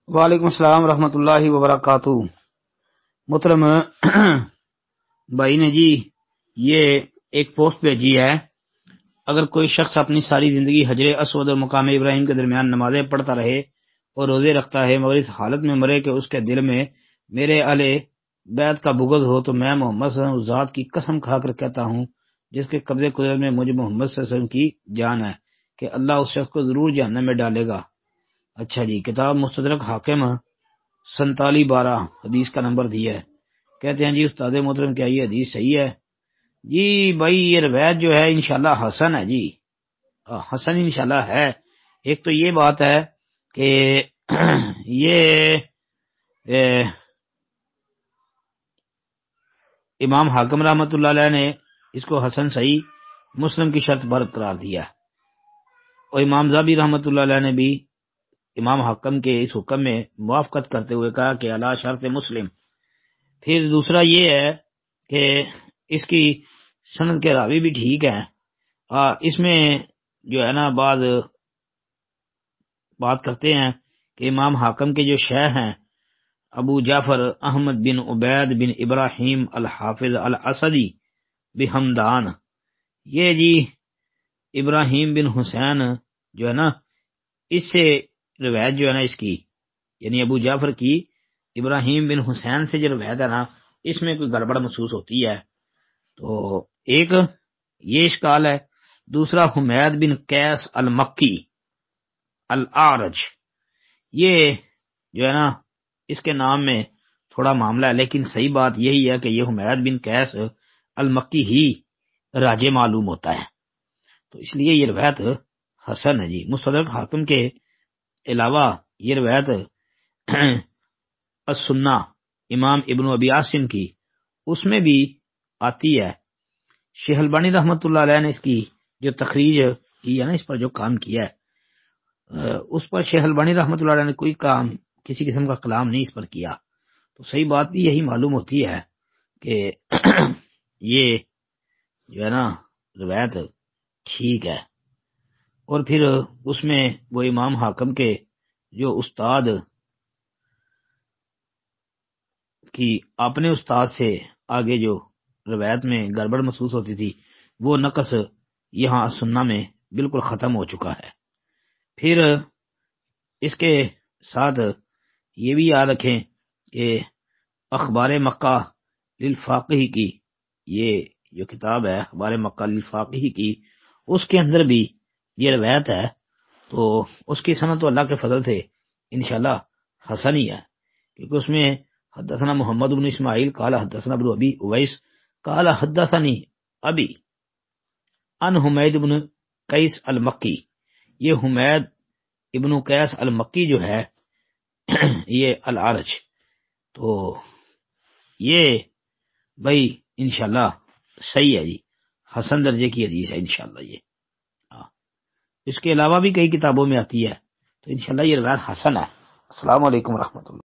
وعلیکم السلام ورحمۃ اللہ وبرکاتہ۔ محترم بھائی نے جی یہ ایک پوسٹ بھیجی ہے، اگر کوئی شخص اپنی ساری زندگی حجر اسود اور مقام ابراہیم کے درمیان نمازیں پڑھتا رہے اور روزے رکھتا ہے مگر اس حالت میں مرے کہ اس کے دل میں میرے اہل بیت کا بغض ہو، تو میں محمد صلی اللہ علیہ وسلم ذات کی قسم کھا کر کہتا ہوں جس کے قبضے قدرت میں مجھے محمد صلی اللہ علیہ وسلم کی جان ہے کہ اللہ اس شخص کو ضرور جہنم میں ڈالے گا۔ اچھا جی، کتاب مستدرک حاکم 4712 حدیث کا نمبر دیا ہے۔ کہتے ہیں جی استاد محترم کیا یہ حدیث صحیح ہے؟ جی بھائی یہ روایت جو ہے انشاءاللہ حسن ہے جی، حسن انشاءاللہ ہے۔ ایک تو یہ بات ہے کہ یہ امام حاکم رحمۃ اللہ علیہ نے اس کو حسن صحیح مسلم کی شرط پر قرار دیا ہے، اور امام زابی رحمۃ اللہ علیہ نے بھی امام حاکم کے اس حکم میں موافقت کرتے ہوئے کہا کہ علی شرط مسلم۔ پھر دوسرا یہ ہے کہ اس کی سند کے راوی بھی ٹھیک ہیں، اس میں جو ہے نا بات کرتے ہیں کہ امام حاکم کے جو شیخ ہیں ابو جعفر احمد بن عبید بن ابراہیم الحافظ الاسدی بحمدان، یہ جی ابراہیم بن حسین جو ہے نا اس سے روایت جو ہے نا اس کی یعنی ابو جعفر کی ابراہیم بن حسین سے جو روایت ہے نا اس میں کوئی گڑبڑ محسوس ہوتی ہے، تو ایک یہ اشکال ہے۔ دوسرا حمید بن قیس المکی الاعرج، یہ جو ہے نا اس کے نام میں تھوڑا معاملہ ہے، لیکن صحیح بات یہی ہے کہ یہ حمید بن قیس المکی ہی راجے معلوم ہوتا ہے، تو اس لیے یہ روایت حسن ہے جی۔ مستدرک حاکم کے علاوہ یہ روایت السنہ امام ابن ابی عاصم کی اس میں بھی آتی ہے۔ شیخ البانی رحمۃ اللہ علیہ نے اس کی جو تخریج کی ہے نا، اس پر جو کام کیا ہے اس پر شیخ البانی رحمۃ اللہ علیہ نے کوئی کام کسی قسم کا کلام نہیں اس پر کیا، تو صحیح بات بھی یہی معلوم ہوتی ہے کہ یہ جو ہے نا روایت ٹھیک ہے۔ اور پھر اس میں وہ امام حاکم کے جو استاد کی اپنے استاد سے آگے جو روایت میں گڑبڑ محسوس ہوتی تھی وہ نقص یہاں سننا میں بالکل ختم ہو چکا ہے۔ پھر اس کے ساتھ یہ بھی یاد رکھیں کہ اخبار مکہ للفاقہ کی یہ جو کتاب ہے اخبار مکہ للفاقہ کی، اس کے اندر بھی یہ روایت ہے، تو اس کی سند تو اللہ کے فضل سے انشاءاللہ حسن ہی ہے، کیونکہ اس میں حدثنا محمد بن اسماعیل قال حدثنا ابن ابی اویس قال حدثنی ابی ان حمید بن قیس المکی، یہ حمید ابن قیس المکی جو ہے یہ العرج، تو یہ بھائی انشاءاللہ صحیح ہے جی، حسن درجے کی حدیث ہے انشاءاللہ یہ۔ اس کے علاوہ بھی کئی کتابوں میں آتی ہے، تو انشاءاللہ یہ روایت حسن ہے۔ السلام علیکم ورحمۃ اللہ۔